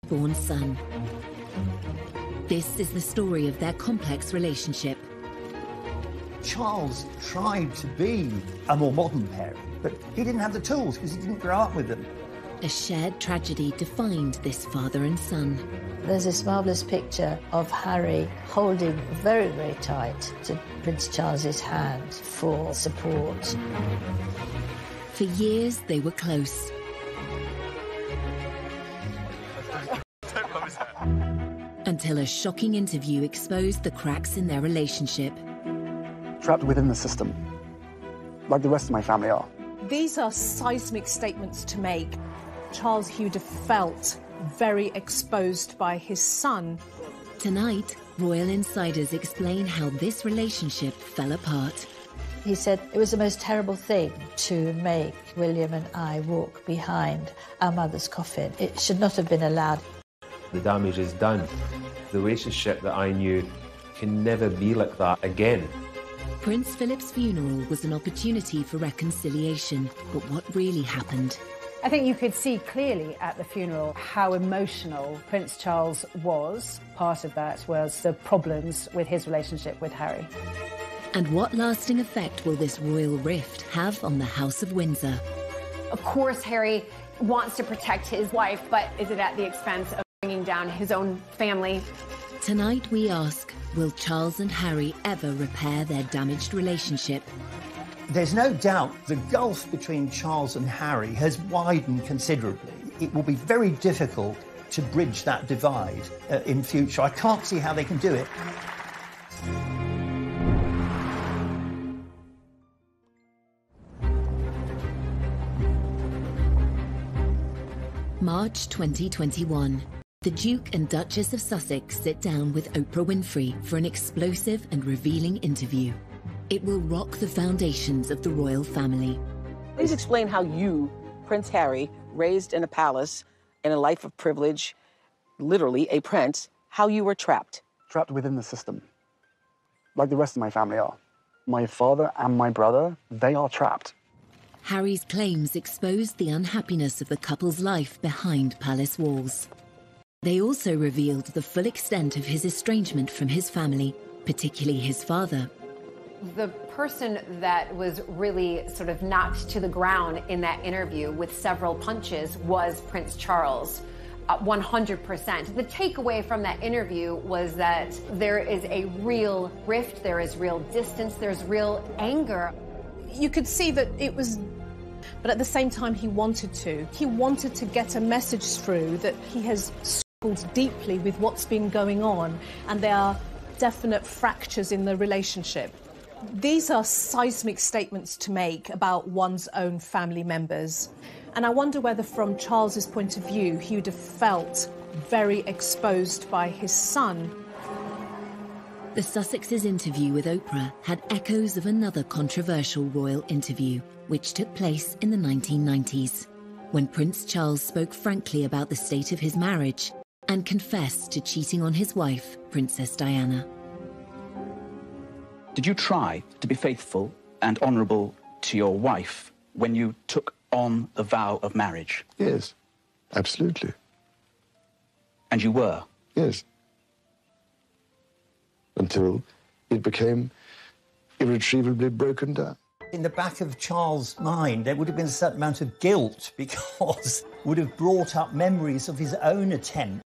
born son. This is the story of their complex relationship. Charles tried to be a more modern parent, but he didn't have the tools because he didn't grow up with them. A shared tragedy defined this father and son. There's this marvellous picture of Harry holding very, very tight to Prince Charles's hand for support. For years, they were close. Until a shocking interview exposed the cracks in their relationship. Trapped within the system, like the rest of my family are. These are seismic statements to make. Charles Hughes felt very exposed by his son. Tonight, royal insiders explain how this relationship fell apart. He said it was the most terrible thing to make William and I walk behind our mother's coffin. It should not have been allowed. The damage is done. The relationship that I knew can never be like that again. Prince Philip's funeral was an opportunity for reconciliation, but what really happened? I think you could see clearly at the funeral how emotional Prince Charles was. Part of that was the problems with his relationship with Harry. And what lasting effect will this royal rift have on the House of Windsor? Of course, Harry wants to protect his wife, but is it at the expense of bringing down his own family? Tonight we ask, will Charles and Harry ever repair their damaged relationship? There's no doubt the gulf between Charles and Harry has widened considerably. It will be very difficult to bridge that divide in future. I can't see how they can do it. March 2021. The Duke and Duchess of Sussex sit down with Oprah Winfrey for an explosive and revealing interview. It will rock the foundations of the royal family. Please explain how you, Prince Harry, raised in a palace, in a life of privilege, literally a prince, how you were trapped. Trapped within the system, like the rest of my family are. My father and my brother, they are trapped. Harry's claims exposed the unhappiness of the couple's life behind palace walls. They also revealed the full extent of his estrangement from his family, particularly his father. The person that was really sort of knocked to the ground in that interview with several punches was Prince Charles. 100%. The takeaway from that interview was that there is a real rift, there is real distance, there's real anger. You could see that it was, but at the same time he wanted to get a message through that he has struggled deeply with what's been going on, and there are definite fractures in the relationship. These are seismic statements to make about one's own family members. And I wonder whether, from Charles's point of view, he would have felt very exposed by his son. The Sussexes' interview with Oprah had echoes of another controversial royal interview, which took place in the 1990s, when Prince Charles spoke frankly about the state of his marriage and confessed to cheating on his wife, Princess Diana. Did you try to be faithful and honourable to your wife when you took on the vow of marriage? Yes, absolutely. And you were? Yes. Until it became irretrievably broken down. In the back of Charles' mind, there would have been a certain amount of guilt because it would have brought up memories of his own attempt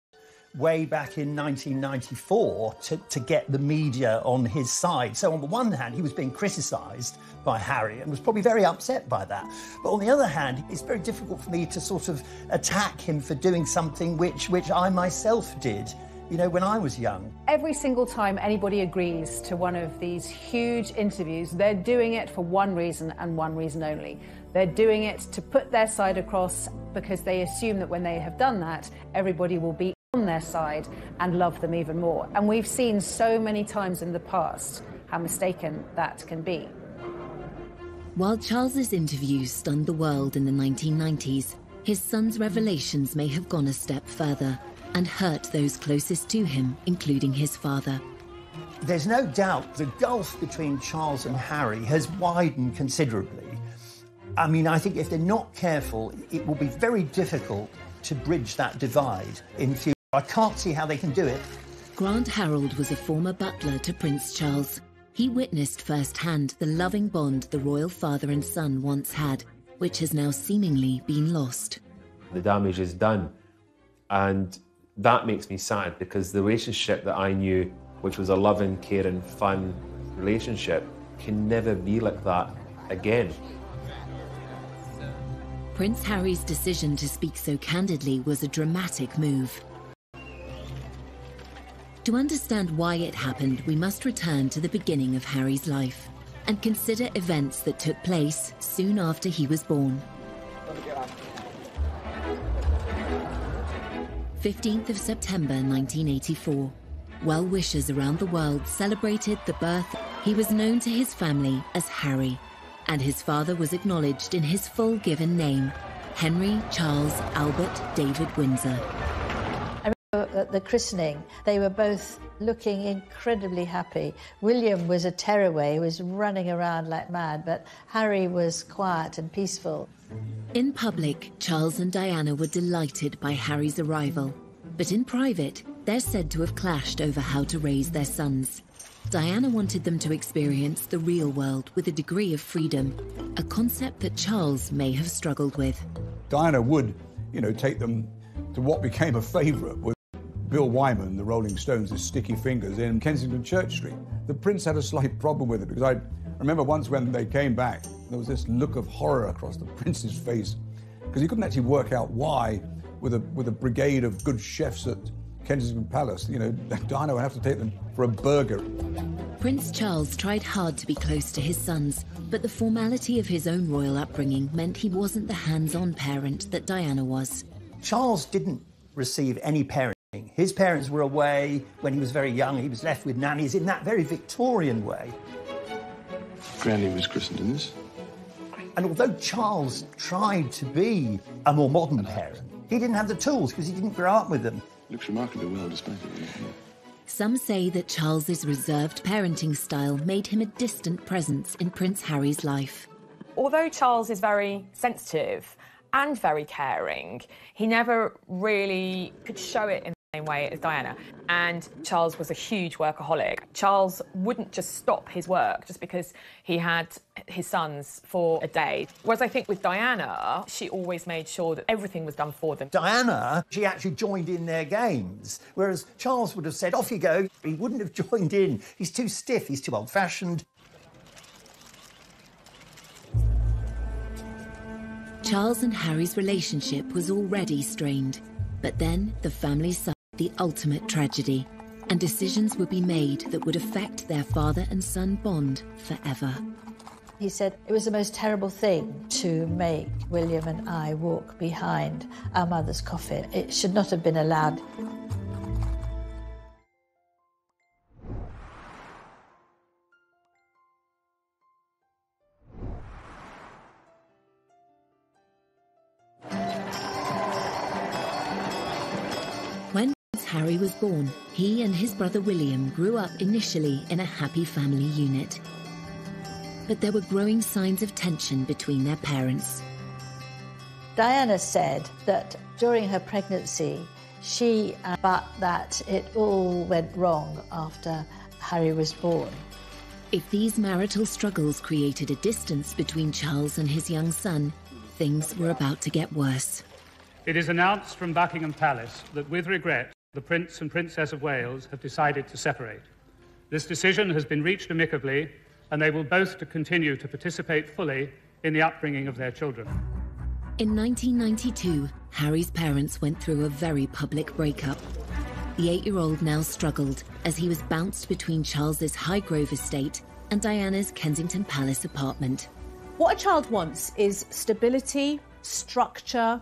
way back in 1994 to get the media on his side. So on the one hand, he was being criticised by Harry and was probably very upset by that. But on the other hand, it's very difficult for me to sort of attack him for doing something which I myself did, you know, when I was young. Every single time anybody agrees to one of these huge interviews, they're doing it for one reason and one reason only. They're doing it to put their side across because they assume that when they have done that, everybody will be on their side and love them even more. And we've seen so many times in the past how mistaken that can be. While Charles's interviews stunned the world in the 1990s, his son's revelations may have gone a step further and hurt those closest to him, including his father. There's no doubt the gulf between Charles and Harry has widened considerably. I mean, I think if they're not careful, it will be very difficult to bridge that divide in future. I can't see how they can do it. Grant Harold was a former butler to Prince Charles. He witnessed firsthand the loving bond the royal father and son once had, which has now seemingly been lost. The damage is done, and that makes me sad, because the relationship that I knew, which was a loving, caring, fun relationship, can never be like that again. Prince Harry's decision to speak so candidly was a dramatic move. To understand why it happened, we must return to the beginning of Harry's life and consider events that took place soon after he was born. 15th of September 1984. Well-wishers around the world celebrated the birth. He was known to his family as Harry, and his father was acknowledged in his full given name, Henry Charles Albert David Windsor. At the christening, they were both looking incredibly happy. William was a tearaway, he was running around like mad, but Harry was quiet and peaceful. In public, Charles and Diana were delighted by Harry's arrival, but in private, they're said to have clashed over how to raise their sons. Diana wanted them to experience the real world with a degree of freedom, a concept that Charles may have struggled with. Diana would, take them to what became a favourite with Bill Wyman, the Rolling Stones' Sticky Fingers in Kensington Church Street. The Prince had a slight problem with it, because I remember once when they came back, there was this look of horror across the Prince's face, because he couldn't actually work out why, with a brigade of good chefs at Kensington Palace, Diana would have to take them for a burger. Prince Charles tried hard to be close to his sons, but the formality of his own royal upbringing meant he wasn't the hands-on parent that Diana was. Charles didn't receive any parenting. His parents were away when he was very young. He was left with nannies in that very Victorian way. Granny was christened in this. And although Charles tried to be a more modern parent, he didn't have the tools because he didn't grow up with them. Looks remarkably well despite it. Some say that Charles's reserved parenting style made him a distant presence in Prince Harry's life. Although Charles is very sensitive and very caring, he never really could show it in the same way as Diana. And Charles was a huge workaholic. Charles wouldn't just stop his work just because he had his sons for a day. Whereas I think with Diana, she always made sure that everything was done for them. Diana, she actually joined in their games, whereas Charles would have said, off you go. He wouldn't have joined in. He's too stiff, he's too old-fashioned. Charles and Harry's relationship was already strained, but then the family suffered the ultimate tragedy, and decisions would be made that would affect their father and son bond forever. He said it was the most terrible thing to make William and I walk behind our mother's coffin. It should not have been allowed. When Prince Harry was born, he and his brother William grew up initially in a happy family unit. But there were growing signs of tension between their parents. Diana said that during her pregnancy, but that it all went wrong after Harry was born. If these marital struggles created a distance between Charles and his young son, things were about to get worse. It is announced from Buckingham Palace that, with regret, the Prince and Princess of Wales have decided to separate. This decision has been reached amicably, and they will both continue to participate fully in the upbringing of their children. In 1992, Harry's parents went through a very public breakup. The 8-year-old now struggled as he was bounced between Charles's Highgrove estate and Diana's Kensington Palace apartment. What a child wants is stability, structure,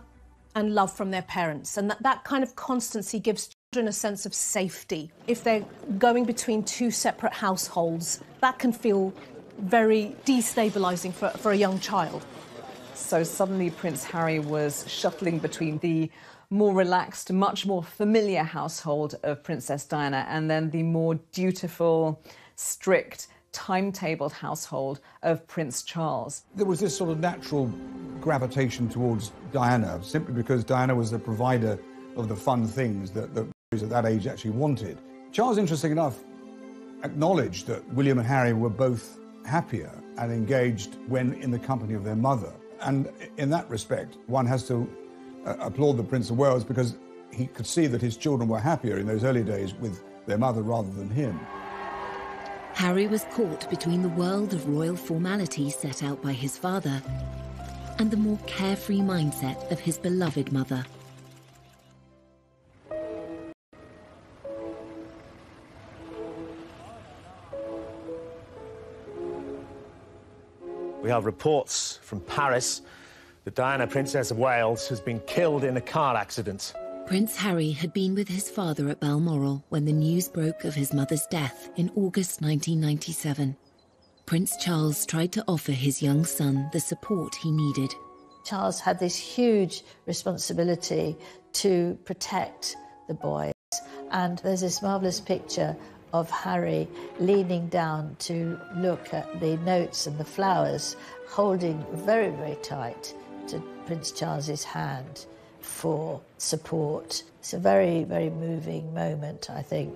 and love from their parents. And that kind of constancy gives children a sense of safety. If they're going between two separate households, that can feel very destabilising for a young child. So suddenly Prince Harry was shuttling between the more relaxed, much more familiar household of Princess Diana and then the more dutiful, strict, timetabled household of Prince Charles. There was this sort of natural gravitation towards Diana, simply because Diana was the provider of the fun things that boys at that age actually wanted. Charles, interesting enough, acknowledged that William and Harry were both happier and engaged when in the company of their mother. And in that respect, one has to applaud the Prince of Wales, because he could see that his children were happier in those early days with their mother rather than him. Harry was caught between the world of royal formality set out by his father and the more carefree mindset of his beloved mother. We have reports from Paris that Diana, Princess of Wales, has been killed in a car accident. Prince Harry had been with his father at Balmoral when the news broke of his mother's death in August 1997. Prince Charles tried to offer his young son the support he needed. Charles had this huge responsibility to protect the boys. And there's this marvellous picture of Harry leaning down to look at the notes and the flowers, holding very, very tight to Prince Charles's hand for support. It's a very, very moving moment, I think.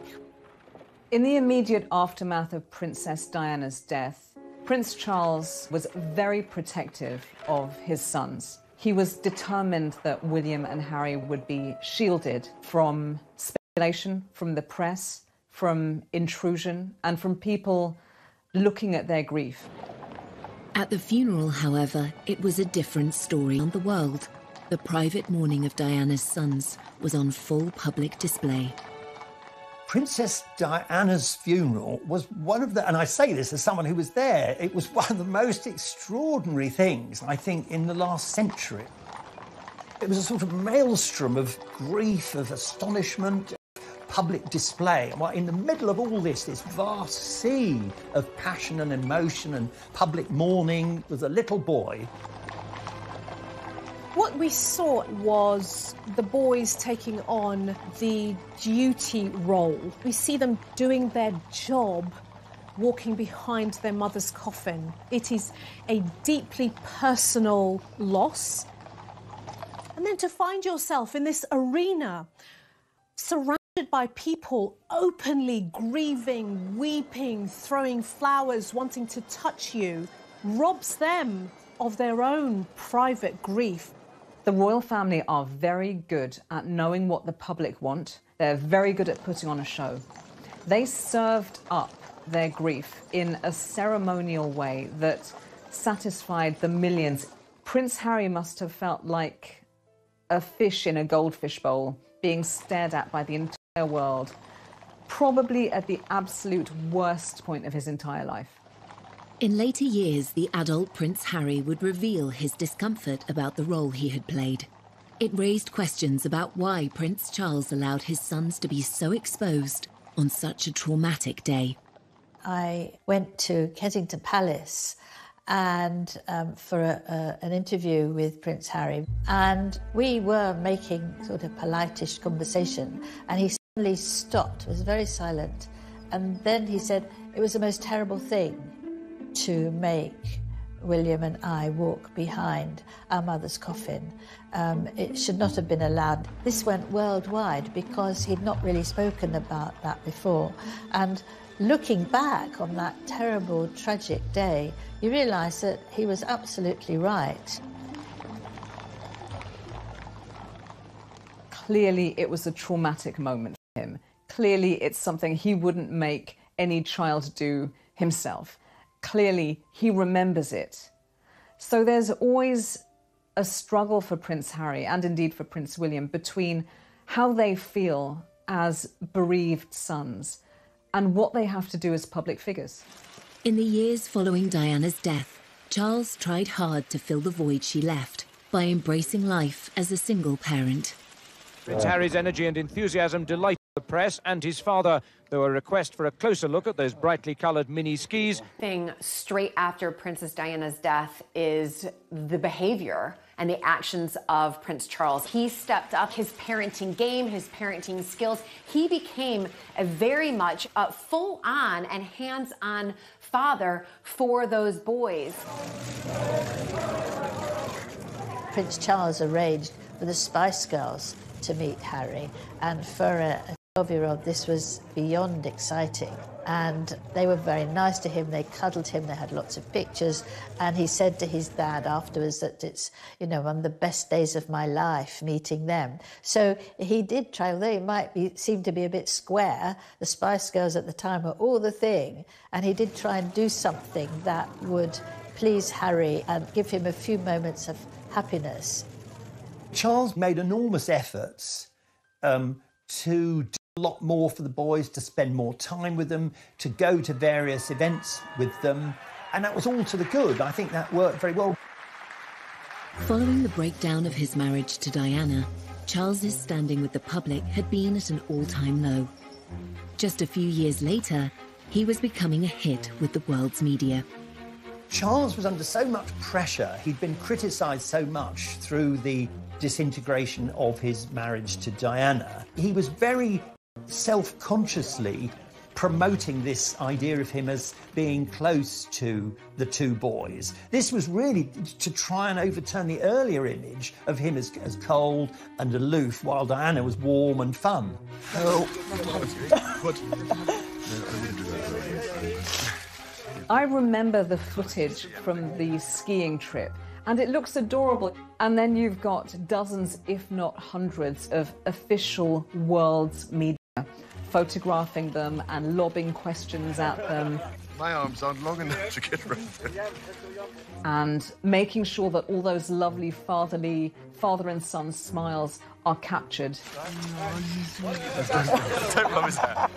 In the immediate aftermath of Princess Diana's death, Prince Charles was very protective of his sons. He was determined that William and Harry would be shielded from speculation, from the press, from intrusion, and from people looking at their grief. At the funeral, however, it was a different story on the world. The private mourning of Diana's sons was on full public display. Princess Diana's funeral was one of the, and I say this as someone who was there, it was one of the most extraordinary things, I think, in the last century. It was a sort of maelstrom of grief, of astonishment, public display. Well, in the middle of all this vast sea of passion and emotion and public mourning, was a little boy. What we saw was the boys taking on the duty role. We see them doing their job, walking behind their mother's coffin. It is a deeply personal loss. And then to find yourself in this arena, surrounded by people openly grieving, weeping, throwing flowers, wanting to touch you, robs them of their own private grief. The royal family are very good at knowing what the public want. They're very good at putting on a show. They served up their grief in a ceremonial way that satisfied the millions. Prince Harry must have felt like a fish in a goldfish bowl, being stared at by the entire world, probably at the absolute worst point of his entire life. In later years, the adult Prince Harry would reveal his discomfort about the role he had played. It raised questions about why Prince Charles allowed his sons to be so exposed on such a traumatic day. I went to Kensington Palace and for an interview with Prince Harry, and we were making sort of polite-ish conversation, and he suddenly stopped, was very silent, and then he said, "It was the most terrible thing to make William and I walk behind our mother's coffin. It should not have been allowed." This went worldwide because he'd not really spoken about that before. And looking back on that terrible, tragic day, you realise that he was absolutely right. Clearly, it was a traumatic moment for him. Clearly, it's something he wouldn't make any child do himself. Clearly, he remembers it. So there's always a struggle for Prince Harry, and indeed for Prince William, between how they feel as bereaved sons and what they have to do as public figures. In the years following Diana's death, Charles tried hard to fill the void she left by embracing life as a single parent. Prince Harry's energy and enthusiasm delighted the press and his father, though a request for a closer look at those brightly coloured mini skis. Thing straight after Princess Diana's death is the behaviour and the actions of Prince Charles. He stepped up his parenting game, his parenting skills. He became a very much full-on and hands-on father for those boys. Prince Charles arranged for the Spice Girls to meet Harry, and for a 12-year-old this was beyond exciting. And they were very nice to him, they cuddled him, they had lots of pictures, and he said to his dad afterwards that it's, you know, one of the best days of my life meeting them. So he did try, although he seem to be a bit square, the Spice Girls at the time were all the thing, and he did try and do something that would please Harry and give him a few moments of happiness. Charles made enormous efforts to do a lot more for the boys, to spend more time with them, to go to various events with them, and that was all to the good. I think that worked very well. Following the breakdown of his marriage to Diana, Charles's standing with the public had been at an all-time low. Just a few years later, he was becoming a hit with the world's media. Charles was under so much pressure. He'd been criticised so much through the disintegration of his marriage to Diana. He was very self-consciously promoting this idea of him as being close to the two boys. This was really to try and overturn the earlier image of him as cold and aloof, while Diana was warm and fun. Oh. I remember the footage from the skiing trip, and it looks adorable. And then you've got dozens, if not hundreds, of official world's media photographing them and lobbing questions at them. My arms aren't long enough to get around it. And making sure that all those lovely father and son smiles are captured. Don't rub his hair.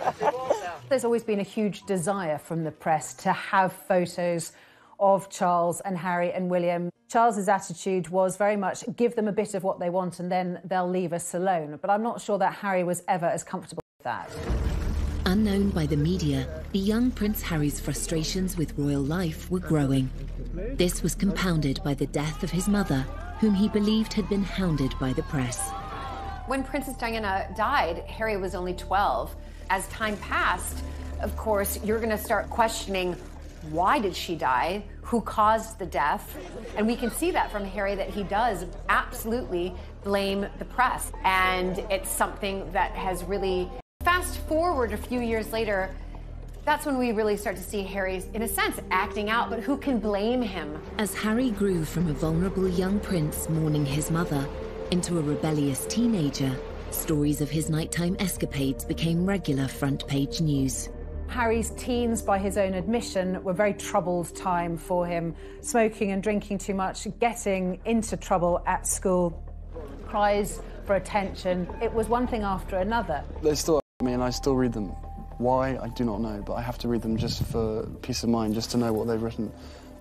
There's always been a huge desire from the press to have photos of Charles and Harry and William. Charles's attitude was very much give them a bit of what they want and then they'll leave us alone. But I'm not sure that Harry was ever as comfortable with that. Unknown by the media, the young Prince Harry's frustrations with royal life were growing. This was compounded by the death of his mother, whom he believed had been hounded by the press. When Princess Diana died, Harry was only 12. As time passed, of course, you're going to start questioning, why did she die? Who caused the death? And we can see that from Harry, that he does absolutely blame the press. And it's something that has really, fast forward a few years later, that's when we really start to see Harry, in a sense, acting out, but who can blame him? As Harry grew from a vulnerable young prince mourning his mother into a rebellious teenager, stories of his nighttime escapades became regular front-page news. Harry's teens, by his own admission, were a very troubled time for him. Smoking and drinking too much, getting into trouble at school, cries for attention. It was one thing after another. They still me and I still read them. Why, I do not know, but I have to read them just for peace of mind, just to know what they've written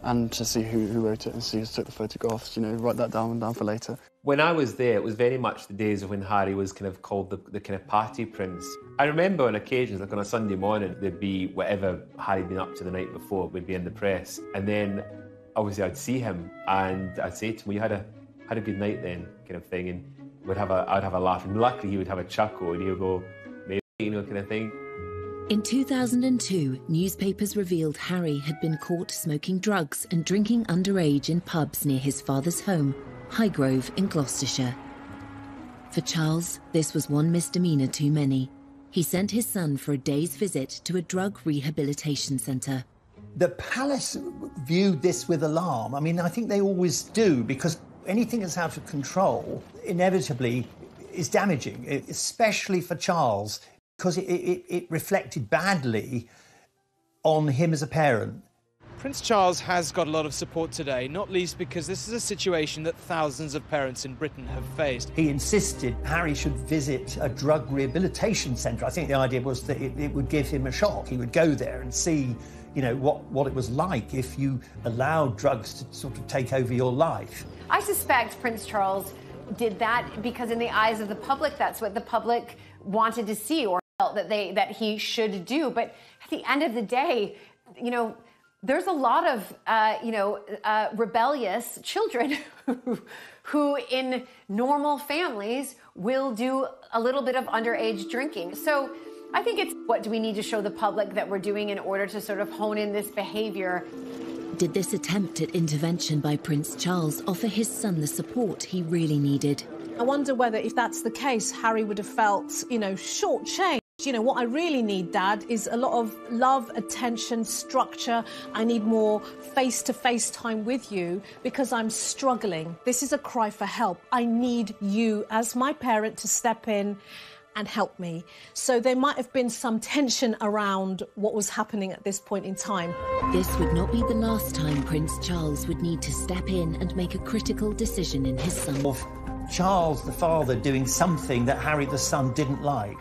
and to see who wrote it and see who took the photographs, you know, write that down for later. When I was there, it was very much the days of when Harry was kind of called the kind of party prince. I remember on occasions, like on a Sunday morning, there'd be whatever Harry'd been up to the night before would be in the press. And then, obviously, I'd see him and I'd say to him, well, you had a good night then, kind of thing. And I'd have a laugh. And luckily, he would have a chuckle and he would go, maybe, you know, kind of thing. In 2002, newspapers revealed Harry had been caught smoking drugs and drinking underage in pubs near his father's home, Highgrove in Gloucestershire. For Charles, this was one misdemeanour too many. He sent his son for a day's visit to a drug rehabilitation centre. The palace viewed this with alarm. I mean, I think they always do, because anything that's out of control inevitably is damaging, especially for Charles, because it reflected badly on him as a parent. Prince Charles has got a lot of support today, not least because this is a situation that thousands of parents in Britain have faced. He insisted Harry should visit a drug rehabilitation centre. I think the idea was that it would give him a shock. He would go there and see, you know, what it was like if you allowed drugs to sort of take over your life. I suspect Prince Charles did that because in the eyes of the public, that's what the public wanted to see or felt that he should do. But at the end of the day, you know, there's a lot of, rebellious children who in normal families will do a little bit of underage drinking. So I think it's what do we need to show the public that we're doing in order to sort of hone in this behavior. Did this attempt at intervention by Prince Charles offer his son the support he really needed? I wonder whether, if that's the case, Harry would have felt, shortchanged. What I really need, Dad, is a lot of love, attention, structure. I need more face-to-face time with you because I'm struggling. This is a cry for help. I need you as my parent to step in and help me. So there might have been some tension around what was happening at this point in time. This would not be the last time Prince Charles would need to step in and make a critical decision in his son. Of Charles, the father, doing something that Harry, the son, didn't like.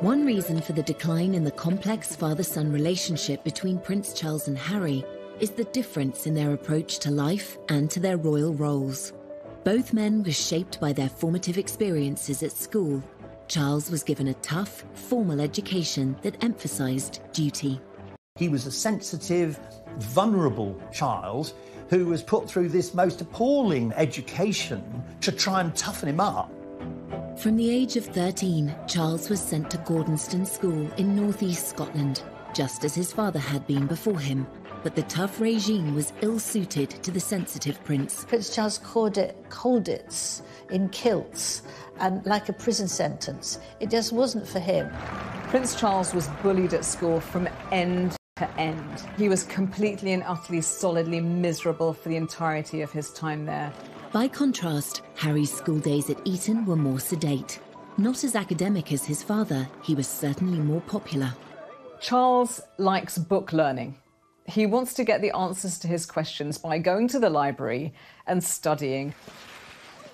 One reason for the decline in the complex father-son relationship between Prince Charles and Harry is the difference in their approach to life and to their royal roles. Both men were shaped by their formative experiences at school. Charles was given a tough, formal education that emphasised duty. He was a sensitive, vulnerable child who was put through this most appalling education to try and toughen him up. From the age of 13, Charles was sent to Gordonston School in northeast Scotland, just as his father had been before him. But the tough regime was ill-suited to the sensitive prince. Prince Charles called it Colditz in kilts, and like a prison sentence. It just wasn't for him. Prince Charles was bullied at school from end to end. He was completely and utterly, solidly miserable for the entirety of his time there. By contrast, Harry's school days at Eton were more sedate. Not as academic as his father, he was certainly more popular. Charles likes book learning. He wants to get the answers to his questions by going to the library and studying.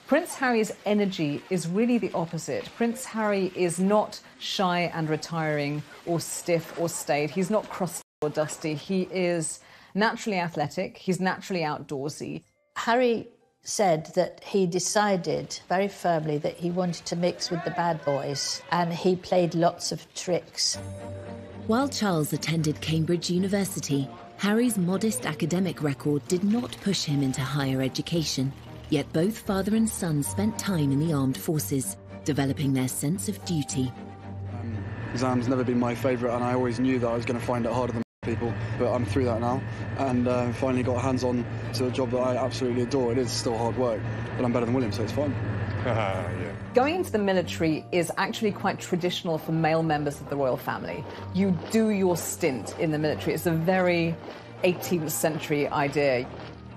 Prince Harry's energy is really the opposite. Prince Harry is not shy and retiring or stiff or staid. He's not crusty or dusty. He is naturally athletic. He's naturally outdoorsy. Harry said that he decided very firmly that he wanted to mix with the bad boys, and he played lots of tricks. While Charles attended Cambridge University, Harry's modest academic record did not push him into higher education. Yet both father and son spent time in the armed forces, developing their sense of duty. Exams never been my favourite, and I always knew that I was going to find it harder than people, but I'm through that now, and finally got hands-on to a job that I absolutely adore. It is still hard work, but I'm better than William, so it's fine. Yeah. Going into the military is actually quite traditional for male members of the royal family. You do your stint in the military. It's a very 18th century idea.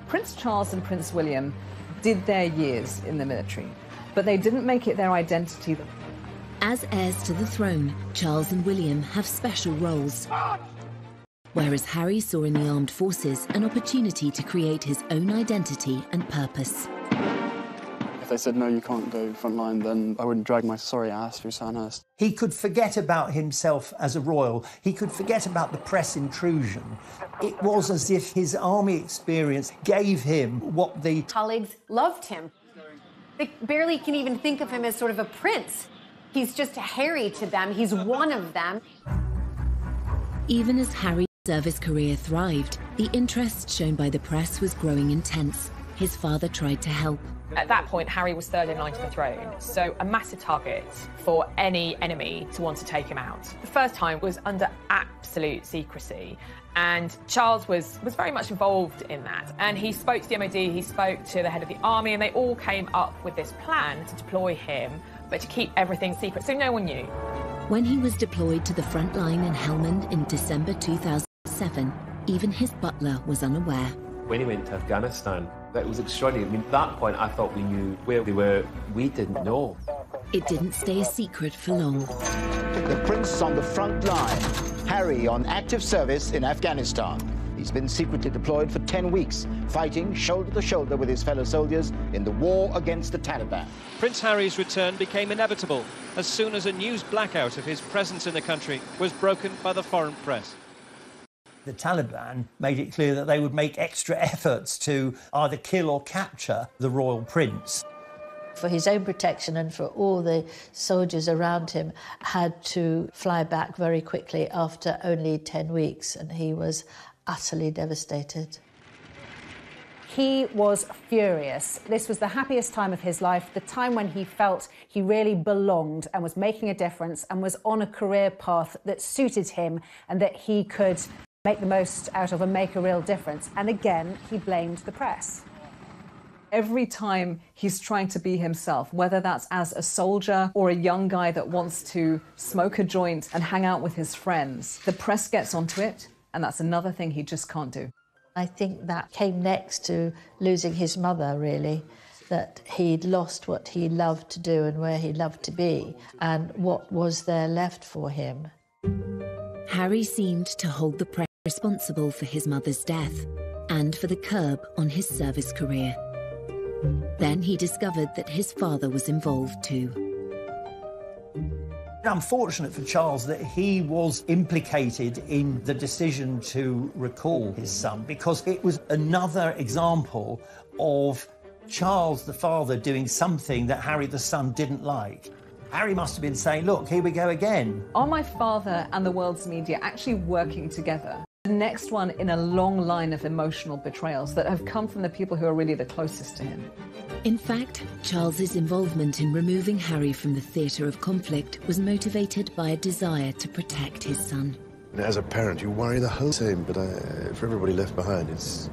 Prince Charles and Prince William did their years in the military, but they didn't make it their identity. As heirs to the throne, Charles and William have special roles. Whereas Harry saw in the armed forces an opportunity to create his own identity and purpose. If they said, no, you can't go frontline, then I wouldn't drag my sorry ass through Sandhurst. He could forget about himself as a royal. He could forget about the press intrusion. It was as if his army experience gave him what the colleagues loved him. They barely can even think of him as sort of a prince. He's just Harry to them. He's one of them. Even as Harry's service career thrived, the interest shown by the press was growing intense. His father tried to help. At that point, Harry was third in line to the throne, so a massive target for any enemy to want to take him out. The first time was under absolute secrecy, and Charles was very much involved in that. And he spoke to the MOD, he spoke to the head of the army, and they all came up with this plan to deploy him, but to keep everything secret, so no one knew. When he was deployed to the front line in Helmand in December 2007, even his butler was unaware. When he went to Afghanistan, that was extraordinary. I mean, at that point, I thought we knew where they were. We didn't know. It didn't stay a secret for long. The prince on the front line, Harry on active service in Afghanistan. He's been secretly deployed for 10 weeks, fighting shoulder to shoulder with his fellow soldiers in the war against the Taliban. Prince Harry's return became inevitable as soon as a news blackout of his presence in the country was broken by the foreign press. The Taliban made it clear that they would make extra efforts to either kill or capture the royal prince. For his own protection and for all the soldiers around him, had to fly back very quickly after only 10 weeks, and he was utterly devastated. He was furious. This was the happiest time of his life, the time when he felt he really belonged and was making a difference and was on a career path that suited him and that he could make the most out of and make a real difference. And again, he blamed the press. Every time he's trying to be himself, whether that's as a soldier or a young guy that wants to smoke a joint and hang out with his friends, the press gets onto it, and that's another thing he just can't do. I think that came next to losing his mother, really, that he'd lost what he loved to do and where he loved to be, and what was there left for him. Harry seemed to hold the press responsible for his mother's death and for the curb on his service career. Then he discovered that his father was involved too. Unfortunate for Charles that he was implicated in the decision to recall his son, because it was another example of Charles the father doing something that Harry the son didn't like. Harry must have been saying, look, here we go again. Are my father and the world's media actually working together? The next one in a long line of emotional betrayals that have come from the people who are really the closest to him. In fact, Charles's involvement in removing Harry from the theatre of conflict was motivated by a desire to protect his son. As a parent, you worry the whole time, but for everybody left behind, it's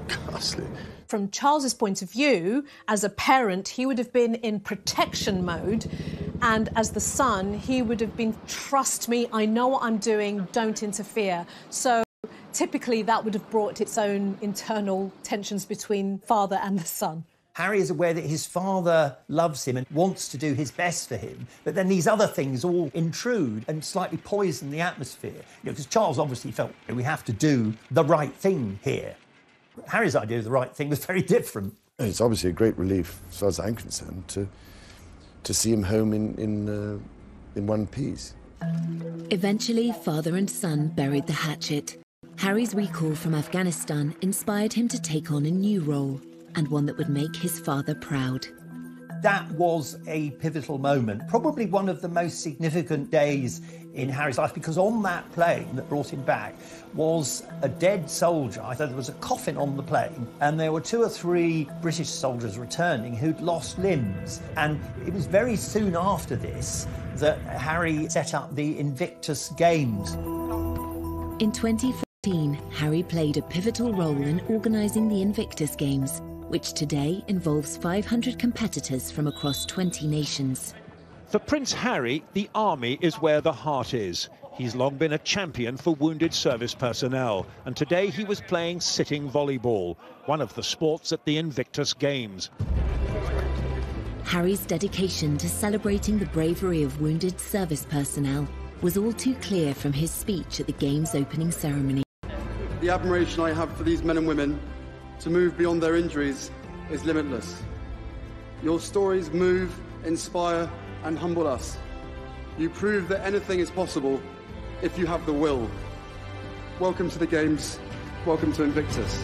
ghastly. From Charles's point of view, as a parent, he would have been in protection mode, and as the son, he would have been, trust me, I know what I'm doing, don't interfere. So typically that would have brought its own internal tensions between father and the son. Harry is aware that his father loves him and wants to do his best for him, but then these other things all intrude and slightly poison the atmosphere. Because Charles obviously felt we have to do the right thing here. Harry's idea of the right thing was very different. It's obviously a great relief, as far as I'm concerned, to see him home in one piece. Eventually, father and son buried the hatchet. Harry's recall from Afghanistan inspired him to take on a new role, and one that would make his father proud. That was a pivotal moment, probably one of the most significant days in Harry's life, because on that plane that brought him back was a dead soldier. I thought there was a coffin on the plane, and there were 2 or 3 British soldiers returning who'd lost limbs. And it was very soon after this that Harry set up the Invictus Games. In 2014, Harry played a pivotal role in organising the Invictus Games, which today involves 500 competitors from across 20 nations. For Prince Harry, the army is where the heart is. He's long been a champion for wounded service personnel, and today he was playing sitting volleyball, one of the sports at the Invictus Games. Harry's dedication to celebrating the bravery of wounded service personnel was all too clear from his speech at the Games opening ceremony. The admiration I have for these men and women to move beyond their injuries is limitless. Your stories move, inspire, and humble us. You prove that anything is possible if you have the will. Welcome to the Games. Welcome to Invictus.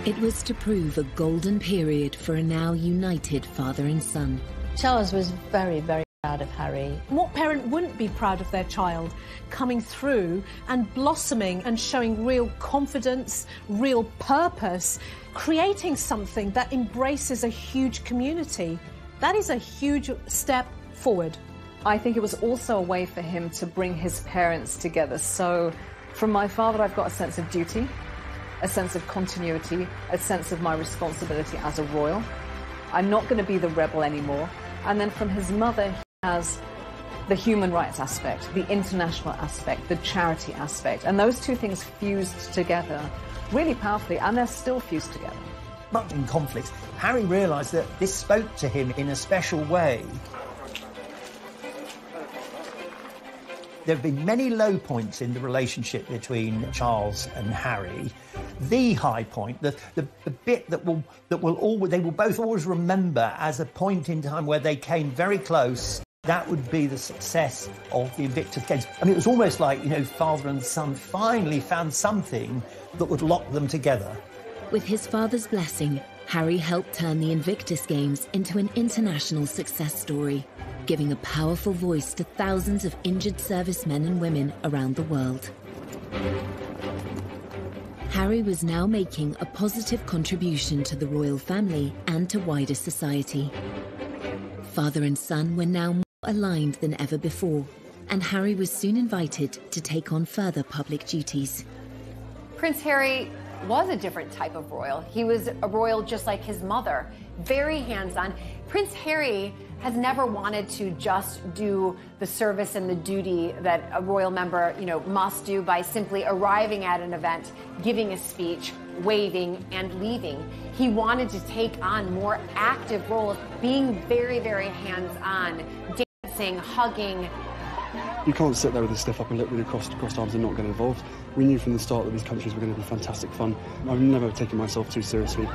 It was to prove a golden period for a now united father and son. Charles was very, very proud of Harry. What parent wouldn't be proud of their child coming through and blossoming and showing real confidence, real purpose, creating something that embraces a huge community? That is a huge step forward. I think it was also a way for him to bring his parents together. So from my father, I've got a sense of duty, a sense of continuity, a sense of my responsibility as a royal. I'm not going to be the rebel anymore. And then from his mother, he has the human rights aspect, the international aspect, the charity aspect. And those two things fused together really powerfully, and they're still fused together. Much in conflicts, Harry realised that this spoke to him in a special way. There have been many low points in the relationship between Charles and Harry. The high point, the bit that they will both always remember as a point in time where they came very close That would be the success of the Invictus Games. I mean, it was almost like, father and son finally found something that would lock them together. With his father's blessing, Harry helped turn the Invictus Games into an international success story, giving a powerful voice to thousands of injured servicemen and women around the world. Harry was now making a positive contribution to the royal family and to wider society. Father and son were now more aligned than ever before, and Harry was soon invited to take on further public duties. Prince Harry was a different type of royal. He was a royal just like his mother, very hands-on. Prince Harry has never wanted to just do the service and the duty that a royal member, must do by simply arriving at an event, giving a speech, waving, and leaving. He wanted to take on more active role of being very, very hands-on, dancing, hugging. You can't sit there with a stiff upper lip with your crossed arms and not get involved. We knew from the start that these countries were going to be fantastic fun. I've never taken myself too seriously.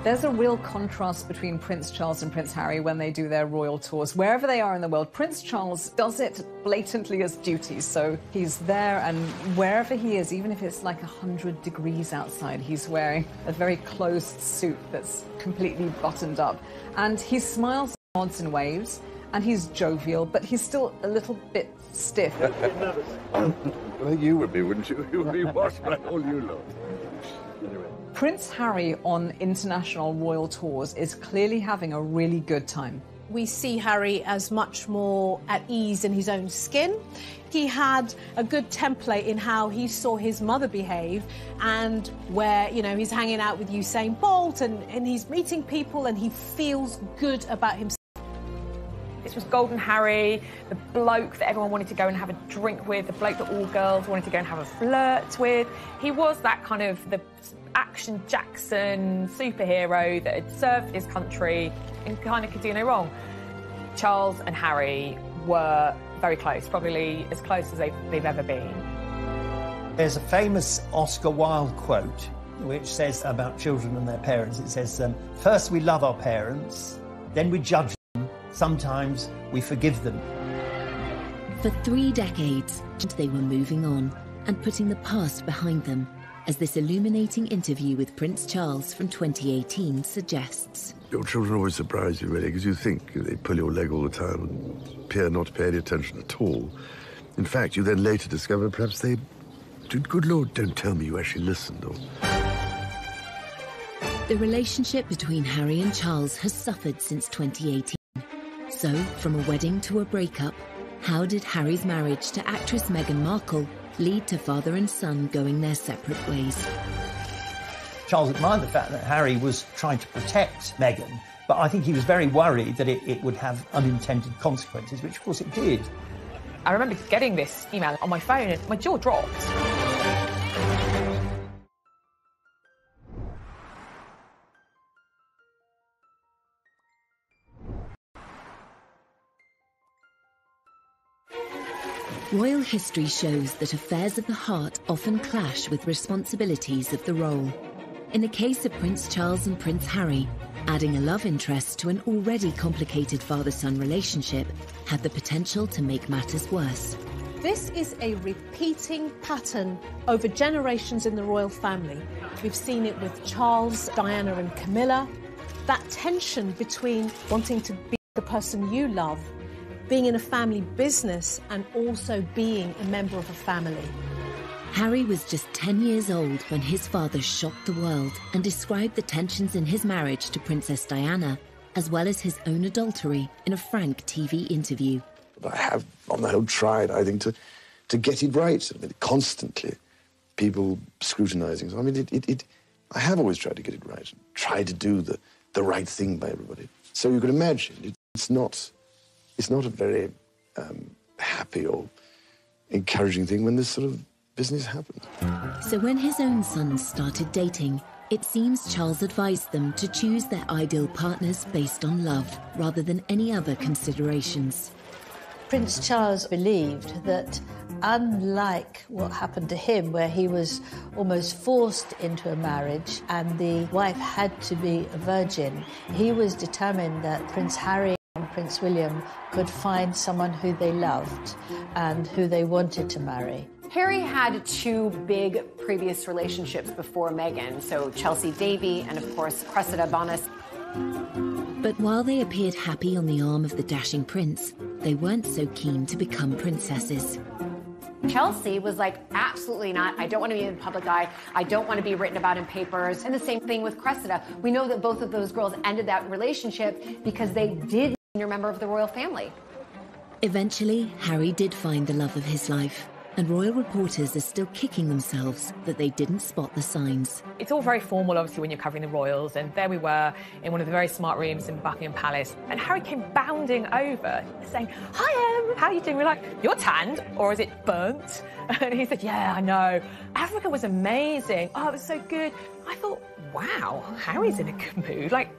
There's a real contrast between Prince Charles and Prince Harry when they do their royal tours. Wherever they are in the world, Prince Charles does it blatantly as duty. So he's there, and wherever he is, even if it's like 100 degrees outside, he's wearing a very closed suit that's completely buttoned up. And he smiles, nods and waves, and he's jovial, but he's still a little bit stiff. Well, you would be, wouldn't you? You would be washed by all you lot. Prince Harry on international royal tours is clearly having a really good time. We see Harry as much more at ease in his own skin. He had a good template in how he saw his mother behave, and where, he's hanging out with Usain Bolt and he's meeting people and he feels good about himself. This was Golden Harry, the bloke that everyone wanted to go and have a drink with, the bloke that all girls wanted to go and have a flirt with. He was that kind of the Action Jackson superhero that had served his country and kind of could do no wrong. Charles and Harry were very close, probably as close as they've ever been. There's a famous Oscar Wilde quote which says about children and their parents. It says, first we love our parents, then we judge them, sometimes we forgive them. For 3 decades, they were moving on and putting the past behind them, as this illuminating interview with Prince Charles from 2018 suggests. Your children always surprise you, really, because you think they pull your leg all the time and appear not to pay any attention at all. In fact, you then later discover perhaps they... Good Lord, don't tell me you actually listened, or... The relationship between Harry and Charles has suffered since 2018. So, from a wedding to a breakup, how did Harry's marriage to actress Meghan Markle lead to father and son going their separate ways? Charles admired the fact that Harry was trying to protect Meghan, but I think he was very worried that it would have unintended consequences, which of course it did. I remember getting this email on my phone and my jaw dropped. Royal history shows that affairs of the heart often clash with responsibilities of the role. In the case of Prince Charles and Prince Harry, adding a love interest to an already complicated father-son relationship had the potential to make matters worse. This is a repeating pattern over generations in the royal family. We've seen it with Charles, Diana and Camilla. That tension between wanting to be the person you love, being in a family business and also being a member of a family. Harry was just 10 years old when his father shocked the world and described the tensions in his marriage to Princess Diana, as well as his own adultery, in a frank TV interview. I have, on the whole, tried, I think, to get it right. I mean, constantly, people scrutinising. So, I mean, I have always tried to get it right, try to do the right thing by everybody. So you can imagine, it's not a very happy or encouraging thing when this sort of business happens. So when his own sons started dating, it seems Charles advised them to choose their ideal partners based on love, rather than any other considerations. Prince Charles believed that, unlike what happened to him, where he was almost forced into a marriage and the wife had to be a virgin, he was determined that Prince Harry and Prince William could find someone who they loved and who they wanted to marry. Harry had two big previous relationships before Meghan, so Chelsea Davy and, of course, Cressida Bonas. But while they appeared happy on the arm of the dashing prince, they weren't so keen to become princesses. Chelsea was like, absolutely not. I don't want to be in the public eye. I don't want to be written about in papers. And the same thing with Cressida. We know that both of those girls ended that relationship because they did a member of the royal family. Eventually, Harry did find the love of his life, and royal reporters are still kicking themselves that they didn't spot the signs. It's all very formal, obviously, when you're covering the royals, and there we were in one of the very smart rooms in Buckingham Palace, and Harry came bounding over, saying, "Hi, Em, how are you doing?" We're like, "You're tanned, or is it burnt?" And he said, "Yeah, I know. Africa was amazing. Oh, it was so good." I thought, wow, Harry's in a good mood. Like,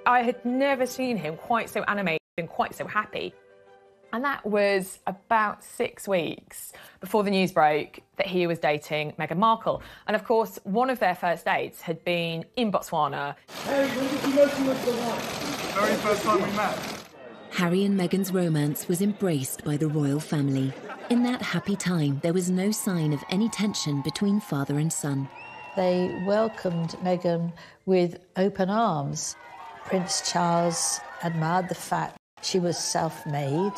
I had never seen him quite so animated and quite so happy. And that was about 6 weeks before the news broke that he was dating Meghan Markle. And of course, one of their first dates had been in Botswana. Hey, when did you know so much about that? Very first time we met. Harry and Meghan's romance was embraced by the royal family. In that happy time, there was no sign of any tension between father and son. They welcomed Meghan with open arms. Prince Charles admired the fact she was self-made.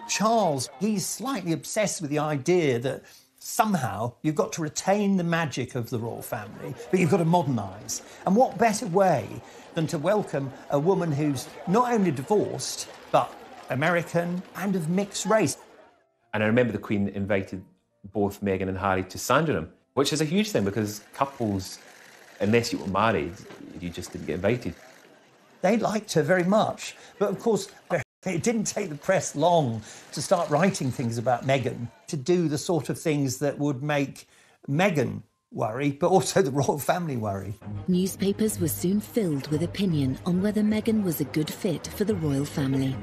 Charles, he's slightly obsessed with the idea that somehow you've got to retain the magic of the royal family, but you've got to modernise. And what better way than to welcome a woman who's not only divorced, but American and of mixed race. And I remember the Queen invited both Meghan and Harry to Sandringham, which is a huge thing because couples, unless you were married, you just didn't get invited. They liked her very much, but of course, it didn't take the press long to start writing things about Meghan, to do the sort of things that would make Meghan worry, but also the royal family worry. Newspapers were soon filled with opinion on whether Meghan was a good fit for the royal family.